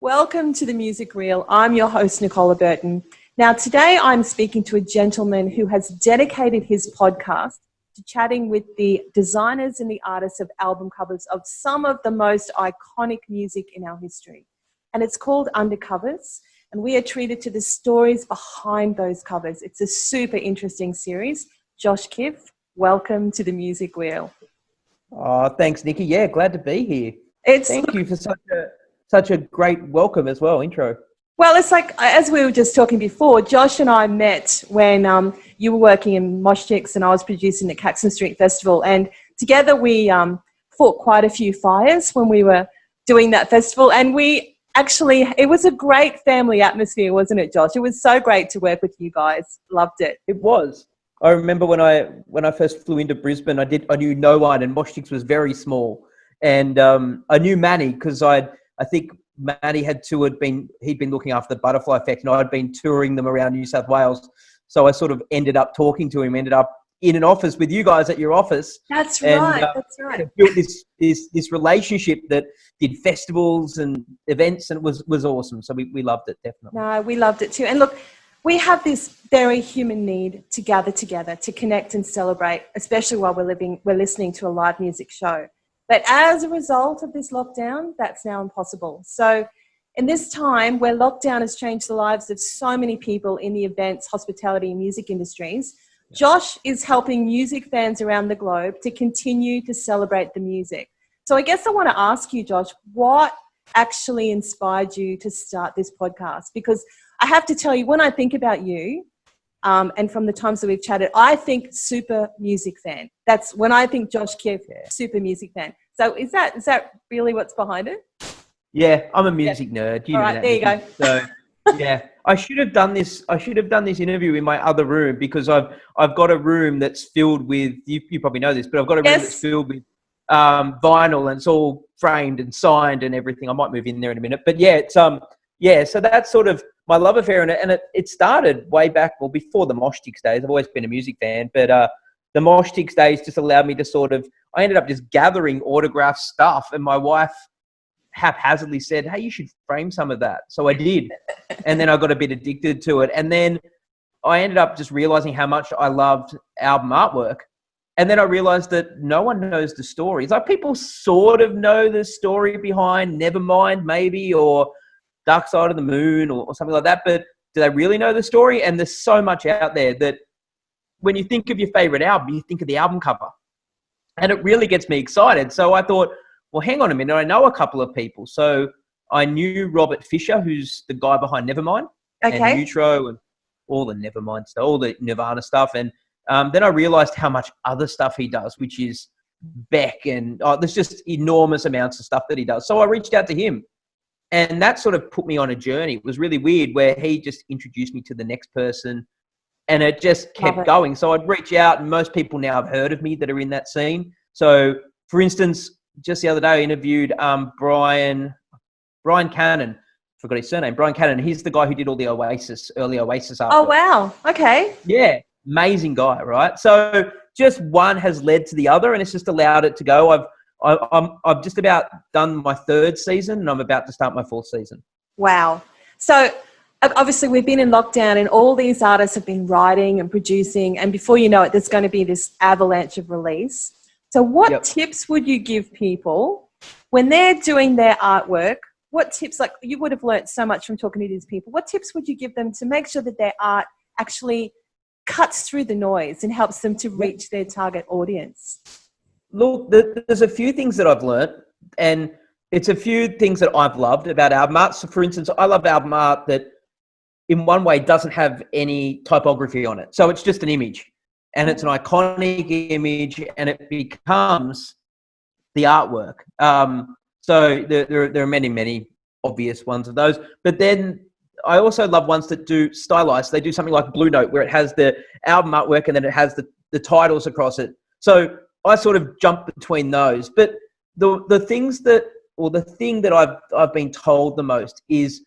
Welcome to the Music Reel. I'm your host, Nicola Burton. Now, today I'm speaking to a gentleman who has dedicated his podcast to chatting with the designers and the artists of album covers of some of the most iconic music in our history. And it's called Undercovers, and we are treated to the stories behind those covers. It's a super interesting series. Josh Kiff, welcome to the Music Reel. Oh, thanks, Nikki. Yeah, glad to be here. Thank you for such a great welcome as well, intro. Well, it's like, as we were just talking before, Josh and I met when you were working in Mosh Chicks and I was producing the Caxton Street Festival. And together we fought quite a few fires when we were doing that festival. And it was a great family atmosphere, wasn't it, Josh? It was so great to work with you guys. Loved it. It was. I remember when I first flew into Brisbane, I knew no one, and Mosh Chicks was very small. And I knew Manny because I think Manny he'd been looking after the Butterfly Effect, and I'd been touring them around New South Wales. So I sort of ended up talking to him, ended up in an office with you guys at your office. That's right. That's right. Built this relationship that did festivals and events, and it was awesome. So we loved it, definitely. No, we loved it too. And look, we have this very human need to gather together, to connect and celebrate, especially while we're listening to a live music show. But as a result of this lockdown, that's now impossible. So in this time where lockdown has changed the lives of so many people in the events, hospitality and music industries, Josh is helping music fans around the globe to continue to celebrate the music. So I guess I want to ask you, Josh, what actually inspired you to start this podcast? Because I have to tell you, when I think about you, and from the times that we've chatted, I think super music fan. That's when I think Josh Kiff, super music fan. So is that really what's behind it? Yeah, I'm a music nerd. All right, there you go. So yeah, I should have done this interview in my other room because I've got a room that's filled with you probably know this, but I've got a room that's filled with vinyl, and it's all framed and signed and everything. I might move in there in a minute, but yeah, it's so that's sort of my love affair in it, and it started way back, well, before the Mosh Chicks days. I've always been a music fan, but the Mosh Chicks days just allowed me to I ended up just gathering autograph stuff, and my wife haphazardly said, hey, you should frame some of that. So I did, and then I got a bit addicted to it, and then I ended up just realizing how much I loved album artwork. And then I realized that no one knows the story. It's like people sort of know the story behind Nevermind, maybe, or Dark Side of the Moon or something like that, but do they really know the story? And there's so much out there that when you think of your favorite album, you think of the album cover, and it really gets me excited. So I thought, well, hang on a minute, I know a couple of people. So I knew Robert Fisher, who's the guy behind Nevermind and Neutro and all the Nevermind stuff, all the Nirvana stuff. And then I realized how much other stuff he does, which is Beck, and there's just enormous amounts of stuff that he does. So I reached out to him. And that sort of put me on a journey. It was really weird where he just introduced me to the next person, and it just kept going. So I'd reach out, and most people now have heard of me that are in that scene. So, for instance, just the other day I interviewed Brian Cannon. Forgot his surname. Brian Cannon. He's the guy who did all the early Oasis artwork. Oh, wow. Okay. Yeah. Amazing guy, right? So just one has led to the other, and it's just allowed it to go. I've just about done my third season, and I'm about to start my fourth season. Wow. So obviously we've been in lockdown, and all these artists have been writing and producing, and before you know it, there's going to be this avalanche of release. So what tips would you give people when they're doing their artwork? What tips, like you would have learned so much from talking to these people, what tips would you give them to make sure that their art actually cuts through the noise and helps them to reach their target audience? Look, there's a few things that I've learned, and it's a few things that I've loved about album art. So, for instance, I love album art that in one way doesn't have any typography on it. So it's just an image, and it's an iconic image, and it becomes the artwork. So there are many, many obvious ones of those. But then I also love ones that do stylized. They do something like Blue Note, where it has the album artwork and then it has the titles across it. So I sort of jump between those. But the thing that I've been told the most is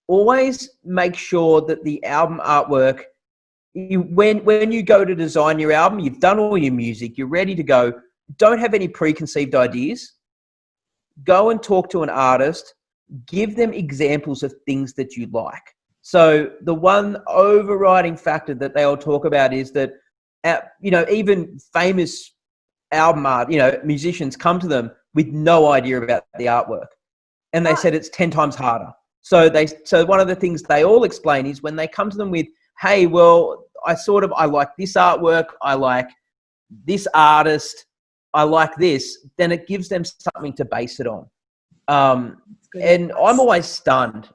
always make sure that the album artwork, when you go to design your album, you've done all your music, you're ready to go. Don't have any preconceived ideas. Go and talk to an artist give them examples of things that you like. So the one overriding factor that they all talk about is that, even famous album art, musicians come to them with no idea about the artwork. And they said it's 10 times harder. So one of the things they all explain is when they come to them with, hey, well, I like this artwork, I like this artist, I like this, then it gives them something to base it on. And I'm always stunned,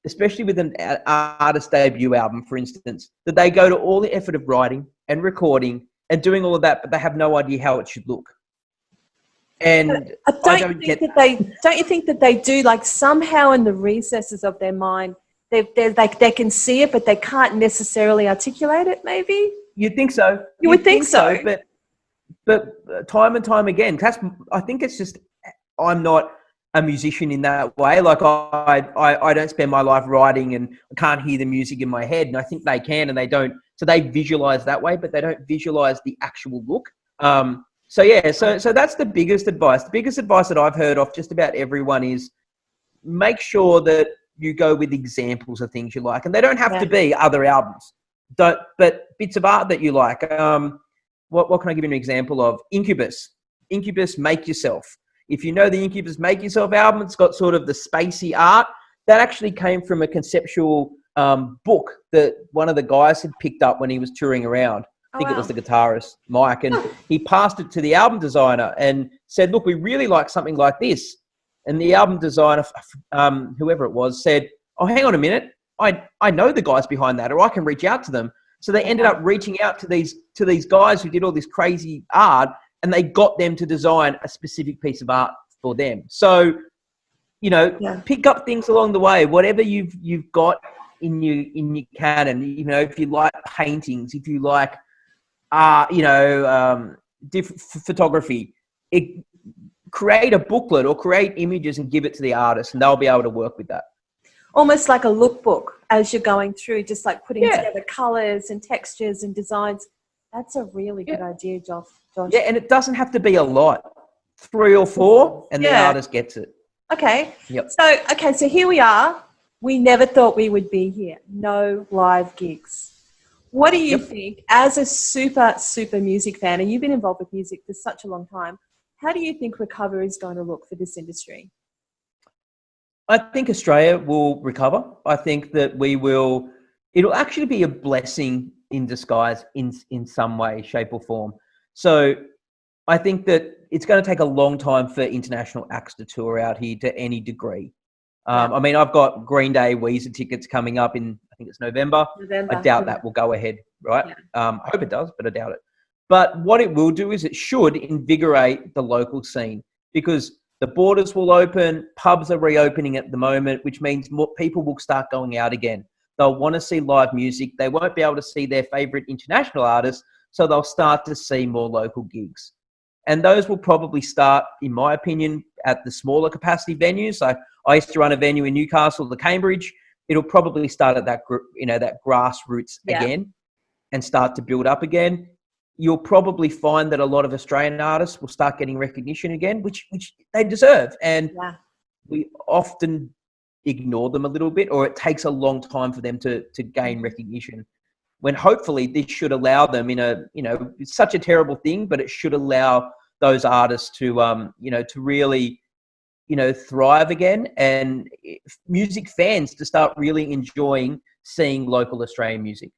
especially with an artist debut album, for instance, that they go to all the effort of writing and recording and doing all of that, but they have no idea how it should look. And don't you think that they do, like, somehow in the recesses of their mind, they're like, they can see it, but they can't necessarily articulate it, maybe? You'd think so. You would think so. But time and time again, I think it's just, I'm not a musician in that way. Like I don't spend my life writing and I can't hear the music in my head. And I think they can, and they don't. So they visualize that way, but they don't visualize the actual look. So that's the biggest advice. The biggest advice that I've heard of just about everyone is make sure that you go with examples of things you like, and they don't have to be other albums. But bits of art that you like. What can I give you an example of? Incubus, Make Yourself. If you know the Incubus Make Yourself album, it's got sort of the spacey art. That actually came from a conceptual book that one of the guys had picked up when he was touring around. I think it was the guitarist, Mike, and he passed it to the album designer and said, look, we really like something like this. And the album designer, whoever it was, said, oh, hang on a minute. I know the guys behind that, or I can reach out to them. So they ended up reaching out to these guys who did all this crazy art, and they got them to design a specific piece of art for them. So, pick up things along the way, whatever you've got in your canon. If you like paintings, if you like different photography, create a booklet or create images and give it to the artist, and they'll be able to work with that. Almost like a lookbook as you're going through, just like putting together colors and textures and designs. That's a really good idea, Josh. Yeah, and it doesn't have to be a lot. 3 or 4, and the artist gets it. Okay. Yep. So here we are. We never thought we would be here. No live gigs. What do you think, as a super, super music fan, and you've been involved with music for such a long time, how do you think recovery is going to look for this industry? I think Australia will recover. I think that it'll actually be a blessing in disguise in some way, shape or form. So I think that it's going to take a long time for international acts to tour out here to any degree. I mean, I've got Green Day, Weezer tickets coming up in, I think it's November. I doubt that will go ahead, right? Yeah. I hope it does, but I doubt it. But what it will do is it should invigorate the local scene, because the borders will open, pubs are reopening at the moment, which means more people will start going out again. They'll want to see live music. They won't be able to see their favorite international artists, so they'll start to see more local gigs. And those will probably start, in my opinion, at the smaller capacity venues. So I used to run a venue in Newcastle, the Cambridge. It'll probably start at that grassroots again and start to build up again. You'll probably find that a lot of Australian artists will start getting recognition again, which they deserve. And we often ignore them a little bit, or it takes a long time for them to gain recognition, when hopefully this should allow them it's such a terrible thing, but it should allow those artists to, to really, thrive again, and music fans to start really enjoying seeing local Australian music.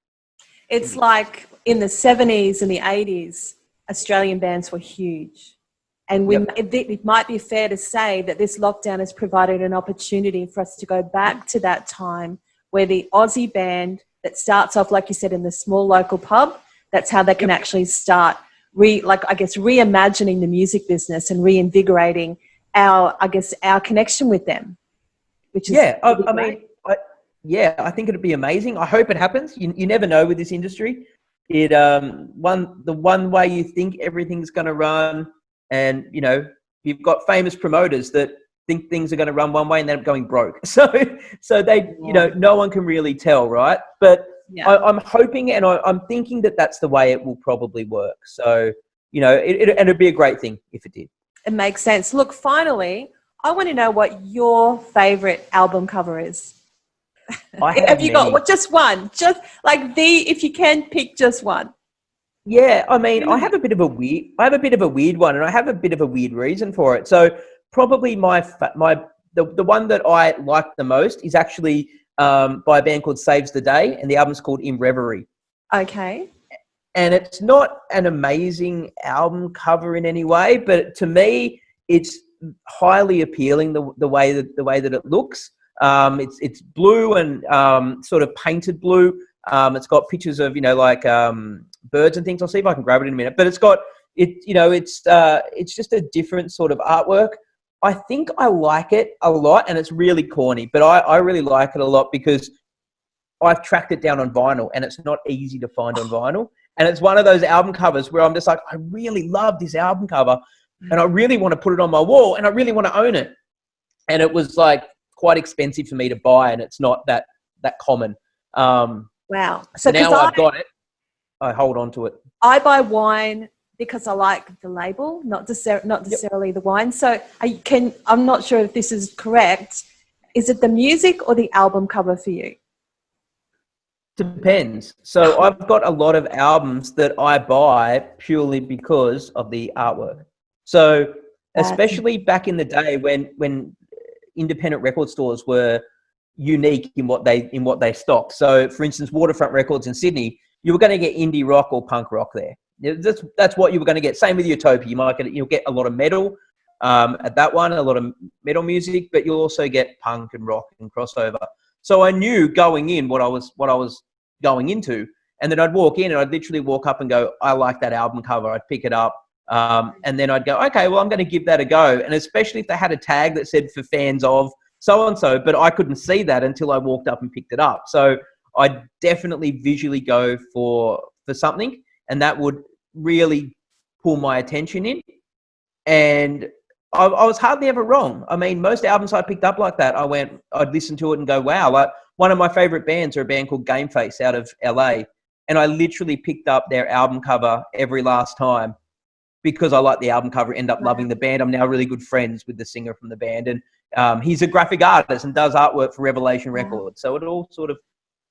It's like in the 70s and the 80s, Australian bands were huge. And it might be fair to say that this lockdown has provided an opportunity for us to go back to that time where the Aussie band that starts off, like you said, in the small local pub, that's how they can actually start reimagining the music business and reinvigorating our connection with them, which is I think it'd be amazing. I hope it happens. You never know with this industry. The one way you think everything's going to run, and you've got famous promoters that think things are going to run one way and then up going broke. So they, no one can really tell, right? But I'm hoping, and I'm thinking that that's the way it will probably work. So it'd be a great thing if it did. It makes sense. Look, finally, I want to know what your favorite album cover is. I Have you many. got just one? Just like if you can pick just one. Yeah, I mean, I have a bit of a weird one, and I have a bit of a weird reason for it. So probably the one that I like the most is actually by a band called Saves the Day, and the album's called In Reverie. Okay. And it's not an amazing album cover in any way, but to me, it's highly appealing the way that it looks. It's blue and sort of painted blue. It's got pictures of birds and things. I'll see if I can grab it in a minute. But it's got it's just a different sort of artwork. I think I like it a lot, and it's really corny, but I really like it a lot because I've tracked it down on vinyl, and it's not easy to find on vinyl. And it's one of those album covers where I'm just like, I really love this album cover, and I really want to put it on my wall, and I really want to own it. And it was like quite expensive for me to buy, and it's not that common. Wow. So now I've got it. I hold on to it. I buy wine because I like the label, not necessarily the wine. So I'm not sure if this is correct. Is it the music or the album cover for you? Depends. So I've got a lot of albums that I buy purely because of the artwork. So especially back in the day when independent record stores were unique in what they stocked. So for instance, Waterfront Records in Sydney, you were going to get indie rock or punk rock there. That's what you were going to get. Same with Utopia. You'll get a lot of metal at that one, a lot of metal music, but you'll also get punk and rock and crossover. So I knew going in what I was going into, and then I'd walk in and I'd literally walk up and go, I like that album cover. I'd pick it up, and then I'd go, okay, well, I'm going to give that a go. And especially if they had a tag that said for fans of so-and-so, but I couldn't see that until I walked up and picked it up. So I'd definitely visually go for something, and that would really pull my attention in. And I was hardly ever wrong. I mean, most albums I picked up like that, I'd listen to it and go, wow. Like one of my favorite bands are a band called Gameface out of LA. And I literally picked up their album cover every last time because I like the album cover, end up loving the band. I'm now really good friends with the singer from the band. And he's a graphic artist and does artwork for Revelation Records. So it all sort of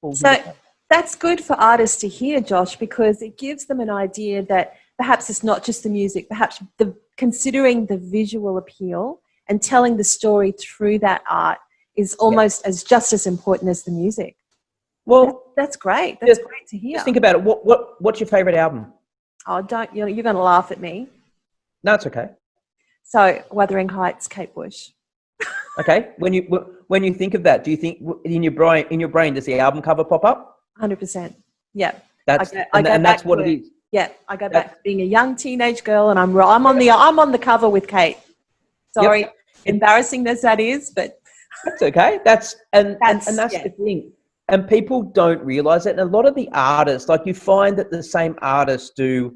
falls into that. That's good for artists to hear, Josh, because it gives them an idea that perhaps it's not just the music, perhaps considering the visual appeal and telling the story through that art is almost just as important as the music. Well, that's great. That's great to hear. Just think about it. What's your favorite album? Oh, you're going to laugh at me. No, it's okay. So, Wuthering Heights, Kate Bush. Okay. When you think of that, do you think in your brain does the album cover pop up? 100%. Yeah. That's what it is. Yeah, I go back to being a young teenage girl, and I'm on the cover with Kate. Sorry, embarrassing as that is, but that's okay. That's the thing. And people don't realize it. And a lot of the artists, like you find that the same artists do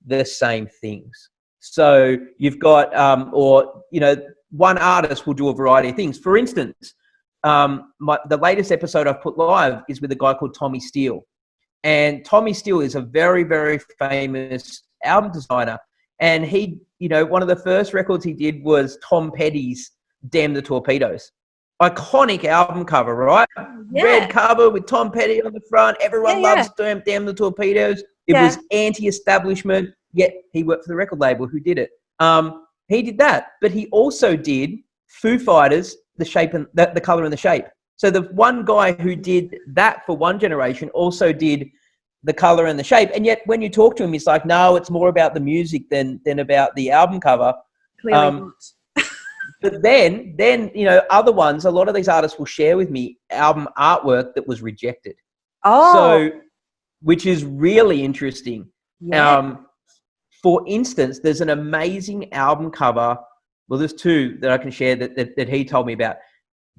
the same things. So you've got, one artist will do a variety of things. For instance, the latest episode I've put live is with a guy called Tommy Steele. And Tommy Steele is a very, very famous album designer. And he, one of the first records he did was Tom Petty's Damn the Torpedoes. Iconic album cover, right? Yeah. Red cover with Tom Petty on the front. Everyone loves Damn the Torpedoes. It was anti-establishment, yet he worked for the record label who did it. He did that, but he also did Foo Fighters, the shape and the color and the shape. So the one guy who did that for one generation also did the color and the shape. And yet when you talk to him, he's like, no, it's more about the music than about the album cover. Clearly not. But then, other ones, a lot of these artists will share with me album artwork that was rejected. Oh. So, which is really interesting. Yeah. For instance, there's an amazing album cover. Well, there's two that I can share that he told me about.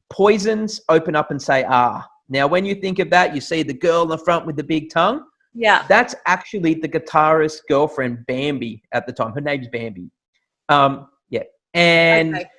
Poison's Open Up and Say Ah. Now, when you think of that, you see the girl in the front with the big tongue. Yeah. That's actually the guitarist's girlfriend, Bambi, at the time. Her name's Bambi. And okay.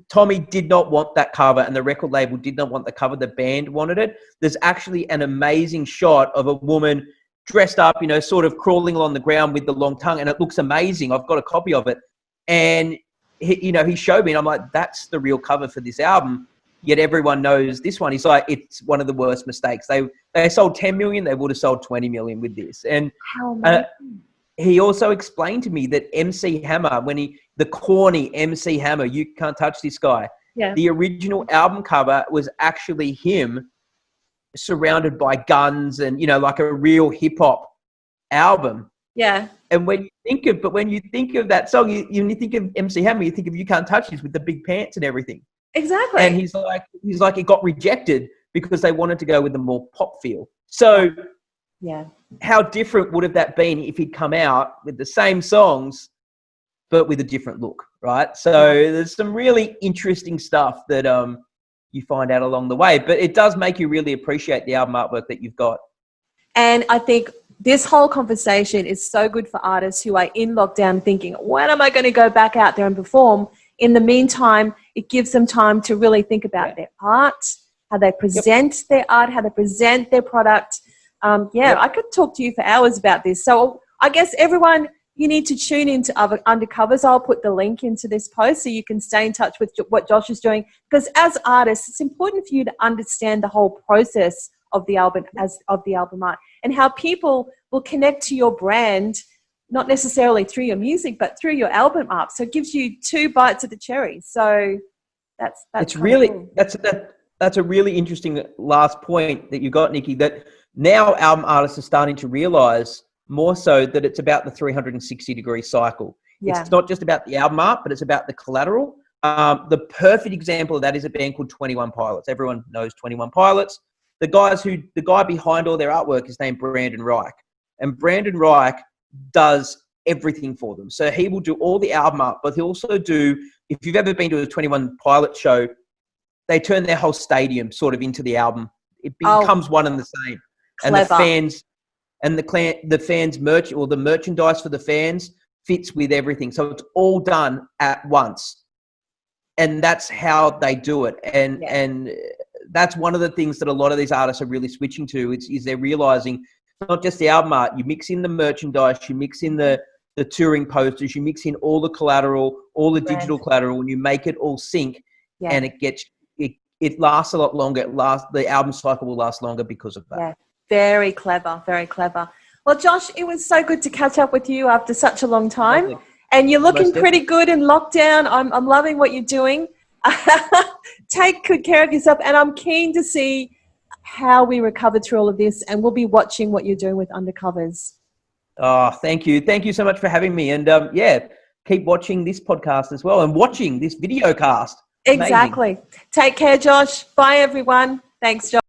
Tommy did not want that cover, and the record label did not want the cover. The band wanted it. There's actually an amazing shot of a woman dressed up, sort of crawling along the ground with the long tongue, and it looks amazing. I've got a copy of it. And he showed me, and I'm like, that's the real cover for this album. Yet everyone knows this one. He's like, it's one of the worst mistakes. They sold 10 million. They would have sold 20 million with this. And he also explained to me that MC Hammer, the corny MC Hammer, You Can't Touch This Guy. Yeah. The original album cover was actually him surrounded by guns and, like a real hip hop album. Yeah. And when you think of that song, you think of MC Hammer, you think of You Can't Touch This with the big pants and everything. Exactly. And he's like, it got rejected because they wanted to go with the more pop feel. So yeah, how different would have that been if he'd come out with the same songs, but with a different look, right? So there's some really interesting stuff that you find out along the way, but it does make you really appreciate the album artwork that you've got. And I think this whole conversation is so good for artists who are in lockdown thinking, when am I going to go back out there and perform? In the meantime, it gives them time to really think about their art, how they present their art, how they present their product. I could talk to you for hours about this. So I guess everyone, you need to tune into other Undercovers. I'll put the link into this post so you can stay in touch with what Josh is doing. Because as artists, it's important for you to understand the whole process of the album art and how people will connect to your brand, not necessarily through your music, but through your album art. So it gives you two bites of the cherry. So that's really cool. That's a really interesting last point that you got, Nikki, that now album artists are starting to realize more so that it's about the 360-degree cycle. Yeah. It's not just about the album art, but it's about the collateral. The perfect example of that is a band called 21 Pilots. Everyone knows 21 Pilots. The guy behind all their artwork is named Brandon Reich. And Brandon Reich does everything for them. So he will do all the album art, but he'll also do, if you've ever been to a 21 Pilot show, they turn their whole stadium sort of into the album. It becomes one and the same. Clever. And the fans merch, or the merchandise for the fans fits with everything. So it's all done at once. And that's how they do it. And that's one of the things that a lot of these artists are really switching to is they're realizing not just the album art, you mix in the merchandise, you mix in the touring posters, you mix in all the collateral, all the digital collateral, and you make it all sync, and it lasts a lot longer. The album cycle will last longer because of that. Yeah, very clever, very clever. Well, Josh, it was so good to catch up with you after such a long time. Lovely. And you're looking pretty good in lockdown. I'm loving what you're doing. Take good care of yourself, and I'm keen to see how we recovered through all of this, and we'll be watching what you're doing with Undercovers. Oh, thank you. Thank you so much for having me. And keep watching this podcast as well and watching this video cast. Exactly. Amazing. Take care, Josh. Bye, everyone. Thanks, Josh.